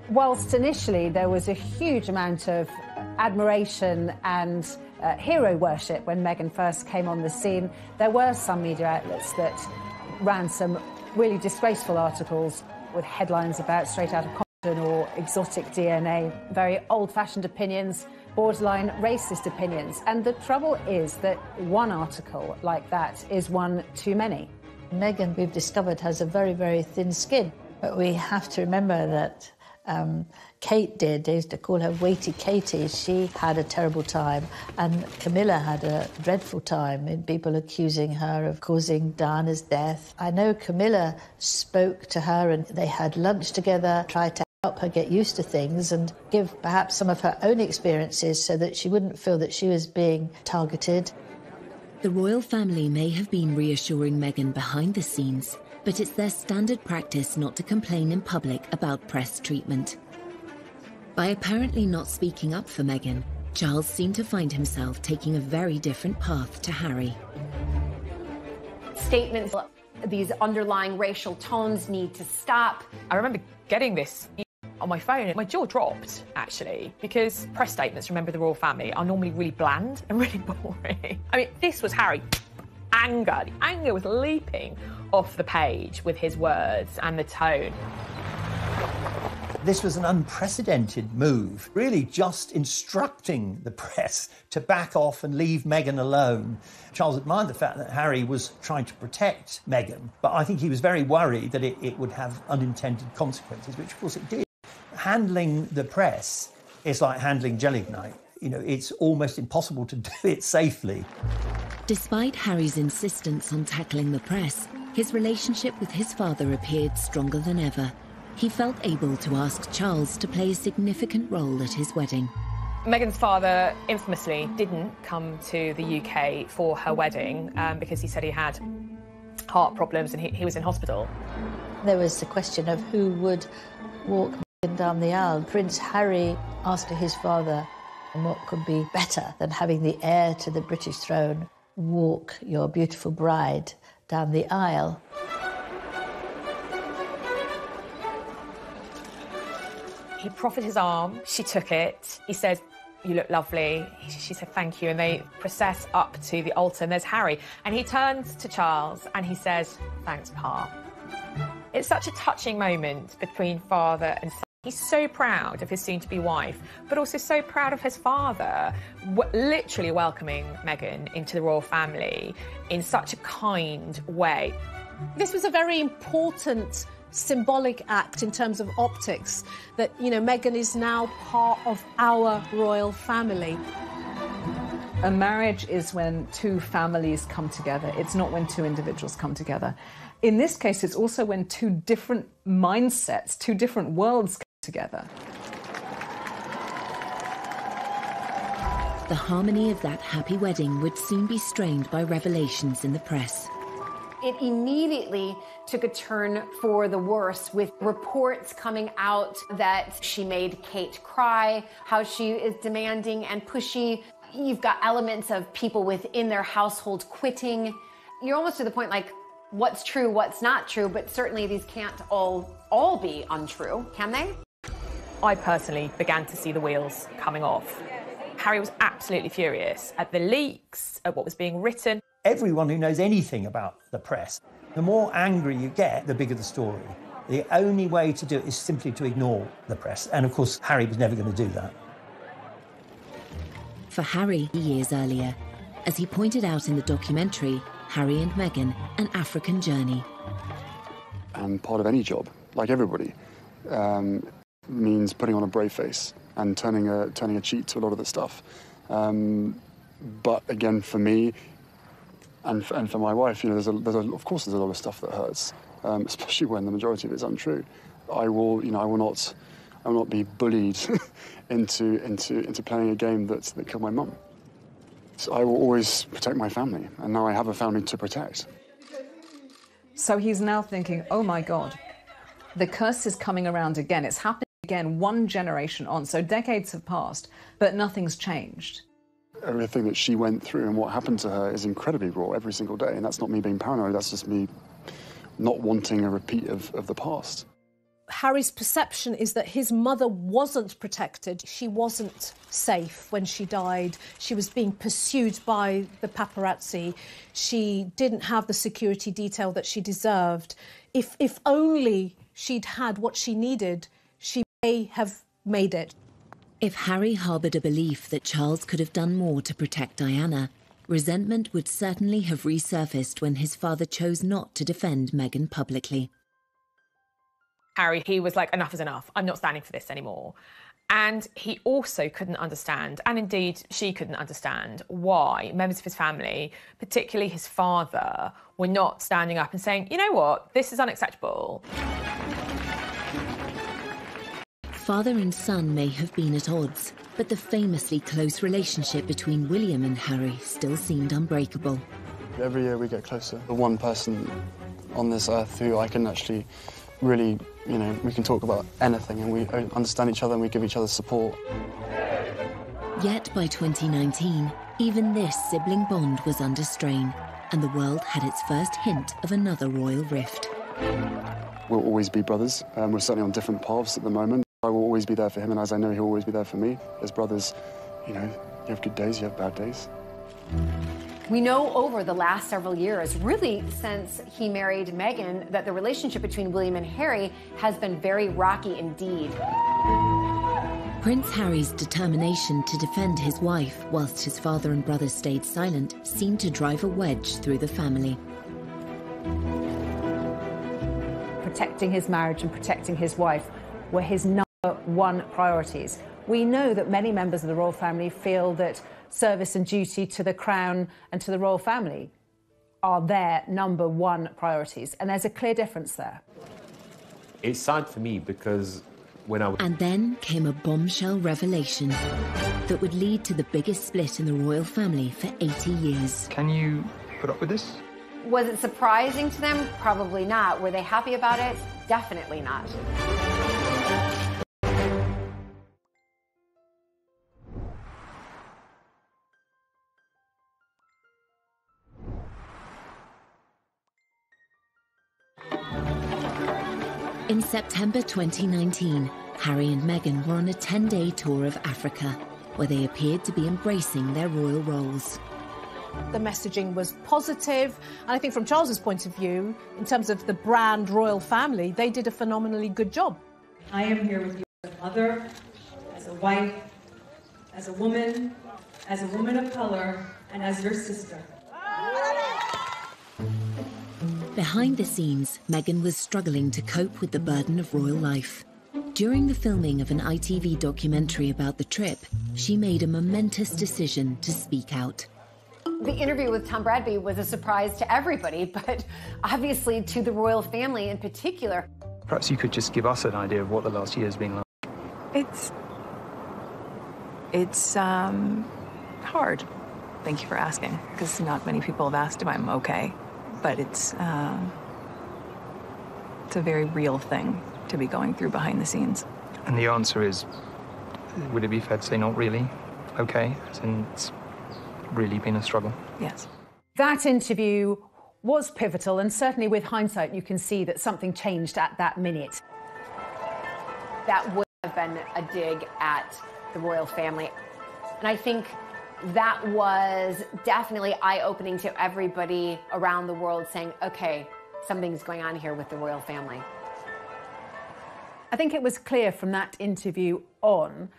Whilst initially there was a huge amount of admiration and hero worship when Meghan first came on the scene, there were some media outlets that ran some really disgraceful articles with headlines about straight out of Compton or exotic DNA, very old-fashioned opinions, borderline racist opinions. And the trouble is that one article like that is one too many. Meghan, we've discovered, has a very, very thin skin. But we have to remember that Kate did. They used to call her Weighty Katie. She had a terrible time, and Camilla had a dreadful time in people accusing her of causing Diana's death. I know Camilla spoke to her and they had lunch together, tried to help her get used to things and give perhaps some of her own experiences so that she wouldn't feel that she was being targeted. The royal family may have been reassuring Meghan behind the scenes, but it's their standard practice not to complain in public about press treatment. By apparently not speaking up for Meghan, Charles seemed to find himself taking a very different path to Harry. Statements, these underlying racial tones need to stop. I remember getting this on my phone and my jaw dropped, actually, because press statements, remember the royal family, are normally really bland and really boring. I mean, this was Harry. Anger. The anger was leaping off the page with his words and the tone. This was an unprecedented move, really just instructing the press to back off and leave Meghan alone. Charles admired the fact that Harry was trying to protect Meghan, but I think he was very worried that it would have unintended consequences, which of course it did. Handling the press is like handling Gelignite. You know, it's almost impossible to do it safely. Despite Harry's insistence on tackling the press, his relationship with his father appeared stronger than ever. He felt able to ask Charles to play a significant role at his wedding. Meghan's father infamously didn't come to the UK for her wedding because he said he had heart problems and he was in hospital. There was the question of who would walk Meghan down the aisle. Prince Harry asked his father, and what could be better than having the heir to the British throne walk your beautiful bride down the aisle? He proffered his arm, she took it. He said, "You look lovely." She said, "Thank you." And they process up to the altar, and there's Harry. And he turns to Charles and he says, "Thanks, Pa." It's such a touching moment between father and son. He's so proud of his soon-to-be wife, but also so proud of his father, literally welcoming Meghan into the royal family in such a kind way. This was a very important symbolic act in terms of optics, that, you know, Meghan is now part of our royal family. A marriage is when two families come together. It's not when two individuals come together. In this case, it's also when two different mindsets, two different worlds come together. The harmony of that happy wedding would soon be strained by revelations in the press. It immediately took a turn for the worse, with reports coming out that she made Kate cry, how she is demanding and pushy. You've got elements of people within their household quitting. You're almost to the point like, what's true, what's not true, but certainly these can't all be untrue, can they? I personally began to see the wheels coming off. Harry was absolutely furious at the leaks, at what was being written. Everyone who knows anything about the press, the more angry you get, the bigger the story. The only way to do it is simply to ignore the press. And of course, Harry was never going to do that. For Harry, years earlier, as he pointed out in the documentary, Harry and Meghan, An African Journey. And part of any job, like everybody, means putting on a brave face and turning a cheek to a lot of the stuff. But again, for me and for my wife, you know, of course there's a lot of stuff that hurts, especially when the majority of it is untrue. I will not be bullied into playing a game that killed my mum. So I will always protect my family, and now I have a family to protect. So he's now thinking, oh my God, the curse is coming around again. It's happening again, one generation on. So decades have passed, but nothing's changed. Everything that she went through and what happened to her is incredibly raw every single day, and that's not me being paranoid, that's just me not wanting a repeat of the past. Harry's perception is that his mother wasn't protected. She wasn't safe when she died. She was being pursued by the paparazzi. She didn't have the security detail that she deserved. If only she'd had what she needed, she may have made it. If Harry harboured a belief that Charles could have done more to protect Diana, resentment would certainly have resurfaced when his father chose not to defend Meghan publicly. Harry, he was like, enough is enough. I'm not standing for this anymore. And he also couldn't understand, and indeed she couldn't understand, why members of his family, particularly his father, were not standing up and saying, you know what, this is unacceptable. Father and son may have been at odds, but the famously close relationship between William and Harry still seemed unbreakable. Every year we get closer. The one person on this earth who I can actually really, you know, we can talk about anything and we understand each other and we give each other support. Yet by 2019, even this sibling bond was under strain, and the world had its first hint of another royal rift. We'll always be brothers. We're certainly on different paths at the moment. I will always be there for him, and as I know he'll always be there for me. As brothers, you know, you have good days, you have bad days. We know over the last several years, really since he married Meghan, that the relationship between William and Harry has been very rocky indeed. Prince Harry's determination to defend his wife whilst his father and brother stayed silent seemed to drive a wedge through the family. Protecting his marriage and protecting his wife were his number one priorities. We know that many members of the royal family feel that service and duty to the crown and to the royal family are their number one priorities, and there's a clear difference there. It's sad for me because when I... And then came a bombshell revelation that would lead to the biggest split in the royal family for 80 years. Can you put up with this? Was it surprising to them? Probably not. Were they happy about it? Definitely not. In September 2019, Harry and Meghan were on a 10-day tour of Africa, where they appeared to be embracing their royal roles. The messaging was positive, and I think from Charles's point of view, in terms of the brand royal family, they did a phenomenally good job. I am here with you. As a mother, as a wife, as a woman of color, and as your sister. Behind the scenes, Meghan was struggling to cope with the burden of royal life. During the filming of an ITV documentary about the trip, she made a momentous decision to speak out. The interview with Tom Bradby was a surprise to everybody, but obviously to the royal family in particular. Perhaps you could just give us an idea of what the last year has been like. It's hard. Thank you for asking, because not many people have asked if I'm okay. But it's a very real thing to be going through behind the scenes. And the answer is, would it be fair to say not really okay? As in, it's really been a struggle. Yes. That interview was pivotal, and certainly with hindsight, you can see that something changed at that minute. That would have been a dig at the royal family. And I think that was definitely eye-opening to everybody around the world, saying, okay, something's going on here with the royal family. I think it was clear from that interview on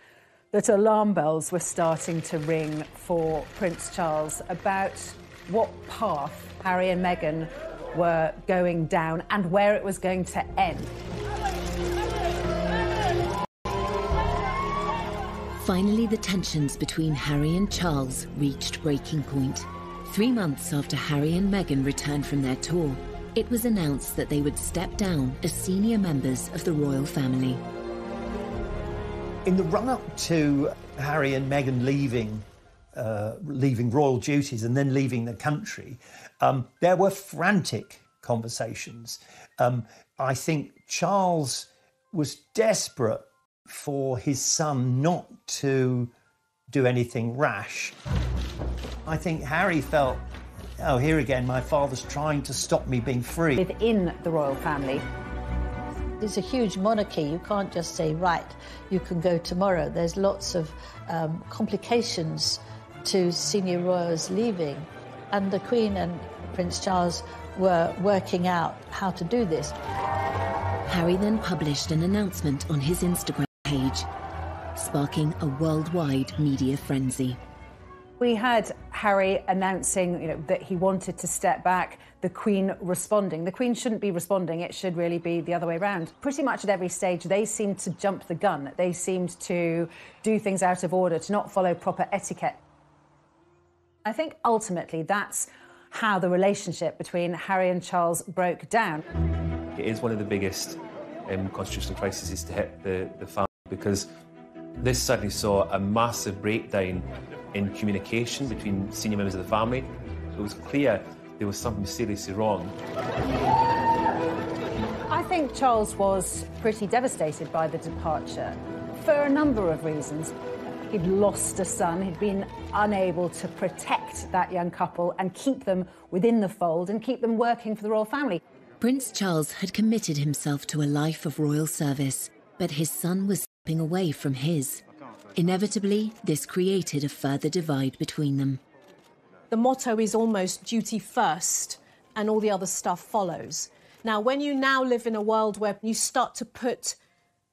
that alarm bells were starting to ring for Prince Charles about what path Harry and Meghan were going down and where it was going to end. Finally, the tensions between Harry and Charles reached breaking point. 3 months after Harry and Meghan returned from their tour, it was announced that they would step down as senior members of the royal family. In the run-up to Harry and Meghan leaving royal duties and then leaving the country, there were frantic conversations. I think Charles was desperate for his son not to do anything rash. I think Harry felt, oh, here again, my father's trying to stop me being free. Within the royal family. It's a huge monarchy. You can't just say, right, you can go tomorrow. There's lots of complications to senior royals leaving. And the Queen and Prince Charles were working out how to do this. Harry then published an announcement on his Instagram page, sparking a worldwide media frenzy. We had Harry announcing, that he wanted to step back, the Queen responding. The Queen shouldn't be responding, it should really be the other way around. Pretty much at every stage, they seemed to jump the gun. They seemed to do things out of order, to not follow proper etiquette. I think ultimately that's how the relationship between Harry and Charles broke down. It is one of the biggest constitutional crises to hit the family, because this suddenly saw a massive breakdown in communication between senior members of the family. It was clear there was something seriously wrong. I think Charles was pretty devastated by the departure for a number of reasons. He'd lost a son, he'd been unable to protect that young couple and keep them within the fold and keep them working for the royal family. Prince Charles had committed himself to a life of royal service, but his son was stepping away from his. Inevitably, this created a further divide between them. The motto is almost duty first and all the other stuff follows. Now, when you now live in a world where you start to put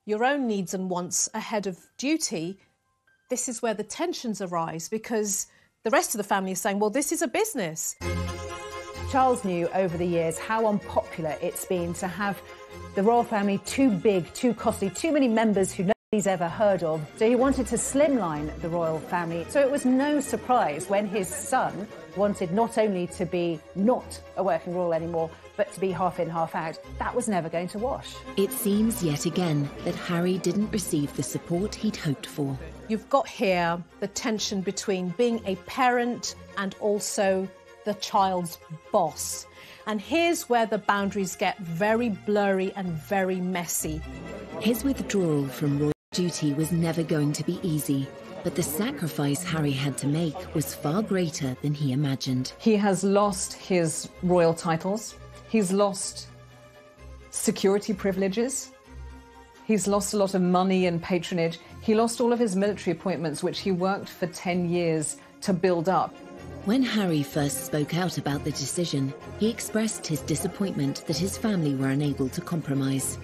your own needs and wants ahead of duty, this is where the tensions arise, because the rest of the family is saying, well, this is a business. Charles knew over the years how unpopular it's been to have the royal family too big, too costly, too many members who nobody's ever heard of. So he wanted to slimline the royal family. So it was no surprise when his son wanted not only to be not a working royal anymore, but to be half in, half out. That was never going to wash. It seems yet again that Harry didn't receive the support he'd hoped for. You've got here the tension between being a parent and also the child's boss. And here's where the boundaries get very blurry and very messy. His withdrawal from royal duty was never going to be easy, but the sacrifice Harry had to make was far greater than he imagined. He has lost his royal titles. He's lost security privileges. He's lost a lot of money and patronage. He lost all of his military appointments, which he worked for 10 years to build up. When Harry first spoke out about the decision, he expressed his disappointment that his family were unable to compromise.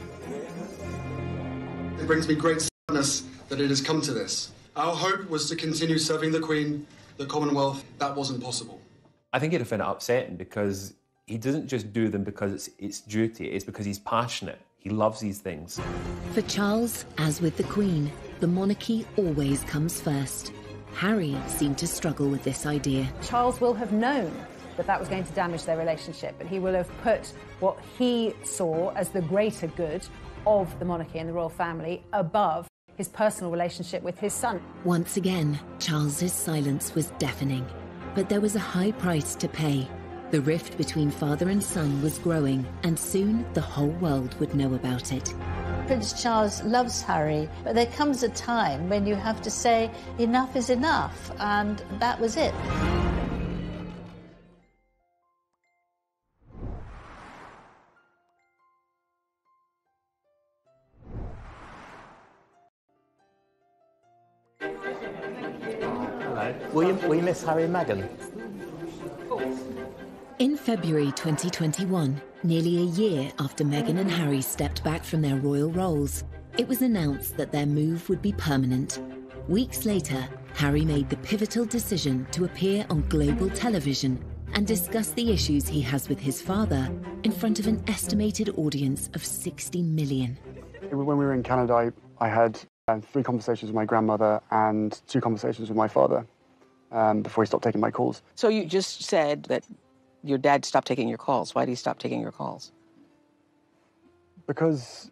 It brings me great sadness that it has come to this. Our hope was to continue serving the Queen, the Commonwealth. That wasn't possible. I think he'd find it upsetting because he doesn't just do them because it's duty, it's because he's passionate. He loves these things. For Charles, as with the Queen, the monarchy always comes first. Harry seemed to struggle with this idea. Charles will have known that that was going to damage their relationship, and he will have put what he saw as the greater good of the monarchy and the royal family above his personal relationship with his son. Once again, Charles's silence was deafening. But there was a high price to pay. The rift between father and son was growing, and soon the whole world would know about it. Prince Charles loves Harry, but there comes a time when you have to say enough is enough, and that was it. Will you miss Harry and Meghan? In February 2021, nearly a year after Meghan and Harry stepped back from their royal roles, it was announced that their move would be permanent. Weeks later, Harry made the pivotal decision to appear on global television and discuss the issues he has with his father in front of an estimated audience of 60 million. When we were in Canada, I had 3 conversations with my grandmother and 2 conversations with my father before he stopped taking my calls. So you just said that your dad stopped taking your calls. Why did he stop taking your calls? Because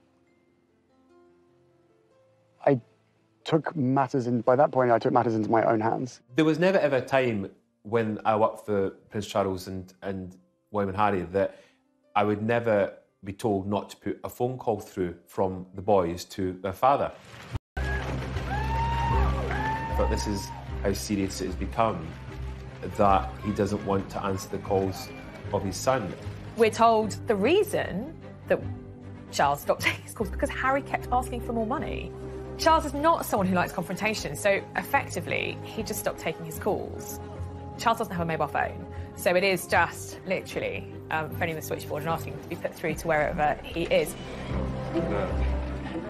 I took matters in, by that point, I took matters into my own hands. There was never ever a time when I worked for Prince Charles and William and Harry that I would never be told not to put a phone call through from the boys to their father. But this is how serious it has become, that he doesn't want to answer the calls of his son. We're told the reason that Charles stopped taking his calls because Harry kept asking for more money. Charles is not someone who likes confrontation, so effectively he just stopped taking his calls. Charles doesn't have a mobile phone, so it is just literally phoning the switchboard and asking to be put through to wherever he is.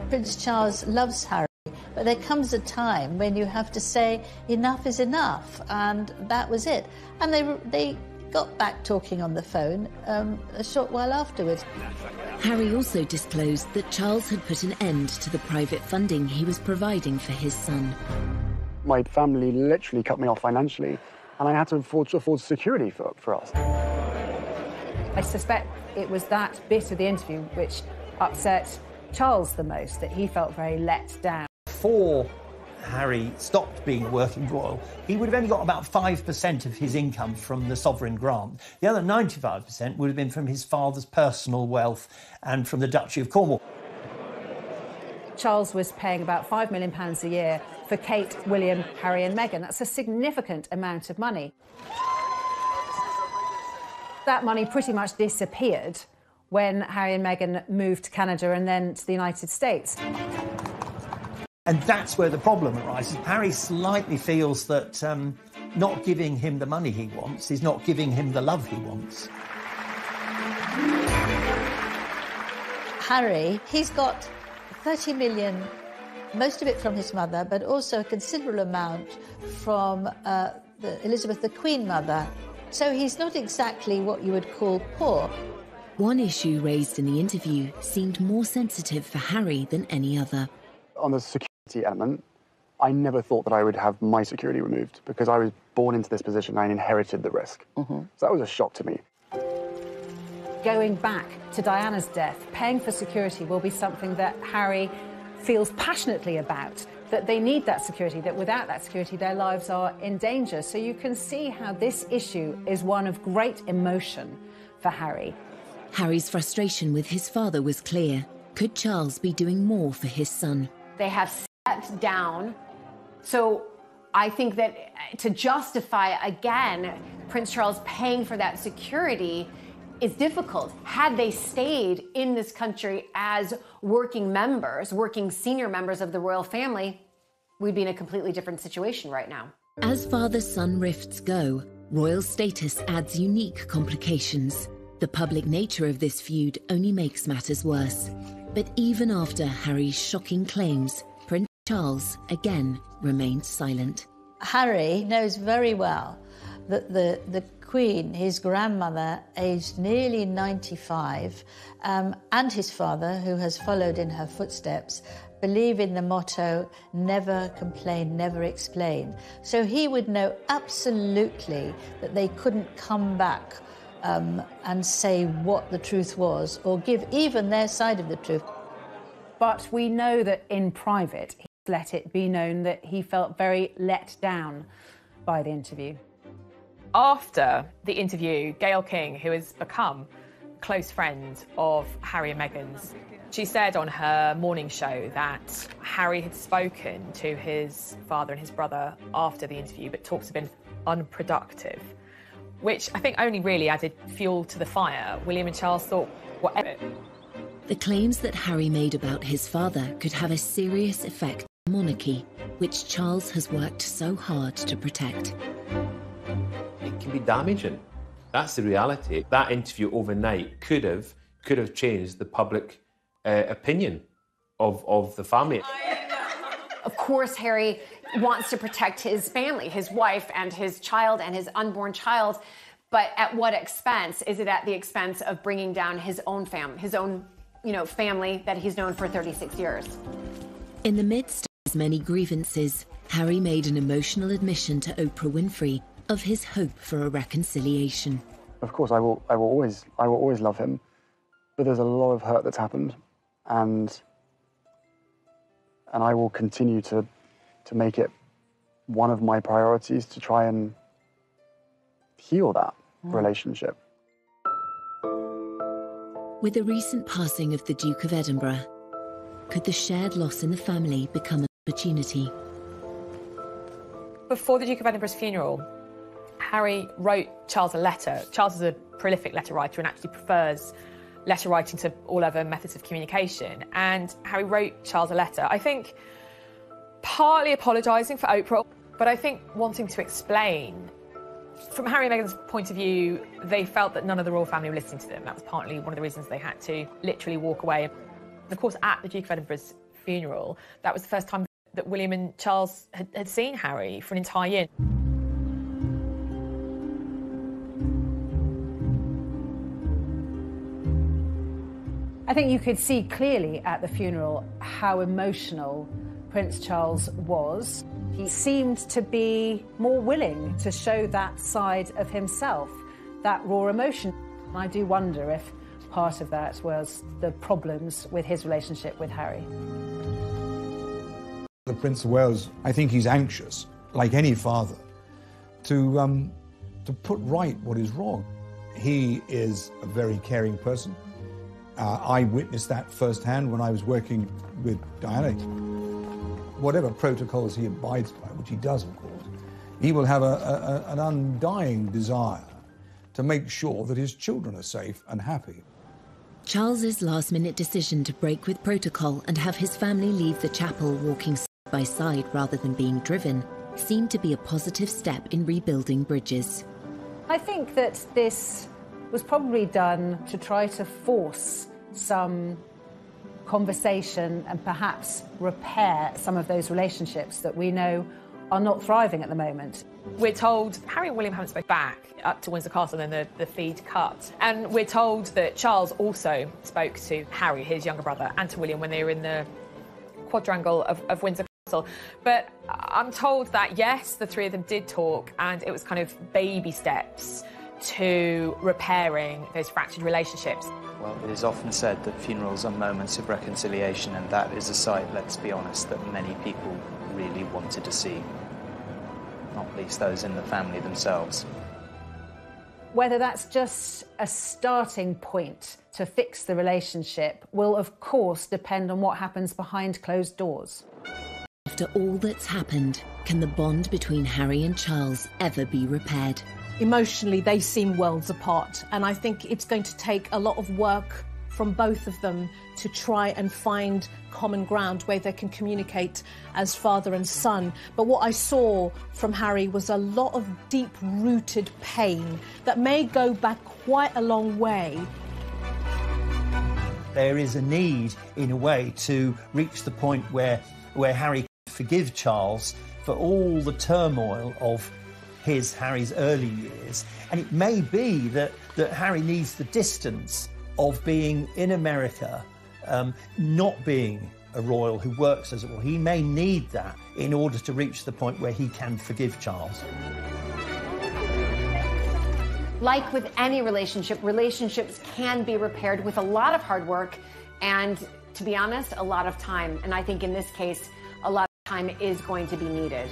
Prince Charles loves Harry, but there comes a time when you have to say enough is enough, and that was it. And they got back talking on the phone a short while afterwards. Harry also disclosed that Charles had put an end to the private funding he was providing for his son. My family literally cut me off financially, and I had to afford security for us. I suspect it was that bit of the interview which upset Charles the most, that he felt very let down. Before Harry stopped being working royal, he would have only got about 5% of his income from the sovereign grant. The other 95% would have been from his father's personal wealth and from the Duchy of Cornwall. Charles was paying about £5 million a year for Kate, William, Harry and Meghan. That's a significant amount of money. That money pretty much disappeared when Harry and Meghan moved to Canada and then to the United States. And that's where the problem arises. Harry slightly feels that not giving him the money he wants is not giving him the love he wants. Harry, he's got 30 million, most of it from his mother, but also a considerable amount from Elizabeth, the Queen Mother. So he's not exactly what you would call poor. One issue raised in the interview seemed more sensitive for Harry than any other. On the security element, I never thought that I would have my security removed because I was born into this position and I inherited the risk. So that was a shock to me. Going back to Diana's death, paying for security will be something that Harry feels passionately about, that they need that security, that without that security their lives are in danger. So you can see how this issue is one of great emotion for Harry. Harry's frustration with his father was clear. Could Charles be doing more for his son? They have stepped down. So I think that to justify, again, Prince Charles paying for that security is difficult. Had they stayed in this country as working members, working senior members of the royal family, we'd be in a completely different situation right now. As father-son rifts go, royal status adds unique complications. The public nature of this feud only makes matters worse. But even after Harry's shocking claims, Prince Charles, again, remained silent. Harry knows very well that the Queen, his grandmother, aged nearly 95, and his father, who has followed in her footsteps, believe in the motto, never complain, never explain. So he would know absolutely that they couldn't come back and say what the truth was, or give even their side of the truth. But we know that in private, he let it be known that he felt very let down by the interview. After the interview, Gayle King, who has become a close friend of Harry and Meghan's, she said on her morning show that Harry had spoken to his father and his brother after the interview, but talks had been unproductive, which I think only really added fuel to the fire. William and Charles thought, whatever. The claims that Harry made about his father could have a serious effect on the monarchy, which Charles has worked so hard to protect. It can be damaging. That's the reality. That interview overnight could have changed the public opinion of the family. Of course, Harry wants to protect his family, his wife and his child and his unborn child, but at what expense? Is it at the expense of bringing down his own family that he's known for 36 years? In the midst of his many grievances, Harry made an emotional admission to Oprah Winfrey of his hope for a reconciliation. Of course, I will always love him, but there's a lot of hurt that's happened, and I will continue to make it one of my priorities to try and heal that relationship. With the recent passing of the Duke of Edinburgh, could the shared loss in the family become an opportunity? Before the Duke of Edinburgh's funeral, Harry wrote Charles a letter. Charles is a prolific letter writer and actually prefers letter writing to all other methods of communication. And Harry wrote Charles a letter, I think partly apologising for Oprah, but I think wanting to explain. From Harry and Meghan's point of view, they felt that none of the royal family were listening to them. That was partly one of the reasons they had to literally walk away. And of course, at the Duke of Edinburgh's funeral, that was the first time that William and Charles had seen Harry for an entire year. I think you could see clearly at the funeral how emotional Prince Charles was. He seemed to be more willing to show that side of himself, that raw emotion. And I do wonder if part of that was the problems with his relationship with Harry. The Prince of Wales, I think he's anxious, like any father, to put right what is wrong. He is a very caring person. I witnessed that firsthand when I was working with Diana. Whatever protocols he abides by, which he does, of course, he will have an undying desire to make sure that his children are safe and happy. Charles's last-minute decision to break with protocol and have his family leave the chapel walking side by side rather than being driven seemed to be a positive step in rebuilding bridges. I think that this was probably done to try to force some conversation and perhaps repair some of those relationships that we know are not thriving at the moment. We're told Harry and William haven't spoken back up to Windsor Castle and then the feed cut. And we're told that Charles also spoke to Harry, his younger brother, and to William when they were in the quadrangle of Windsor Castle. But I'm told that, yes, the three of them did talk, and it was kind of baby steps to repairing those fractured relationships. Well, it is often said that funerals are moments of reconciliation, and that is a sight, let's be honest, that many people really wanted to see, not least those in the family themselves. Whether that's just a starting point to fix the relationship will, of course, depend on what happens behind closed doors. After all that's happened, can the bond between Harry and Charles ever be repaired? Emotionally, they seem worlds apart, and I think it's going to take a lot of work from both of them to try and find common ground where they can communicate as father and son. But what I saw from Harry was a lot of deep-rooted pain that may go back quite a long way. There is a need, in a way, to reach the point where Harry can forgive Charles for all the turmoil of Harry's early years. And it may be that Harry needs the distance of being in America, not being a royal who works as a royal. He may need that in order to reach the point where he can forgive Charles. Like with any relationship, relationships can be repaired with a lot of hard work and, to be honest, a lot of time. And I think in this case, a lot of time is going to be needed.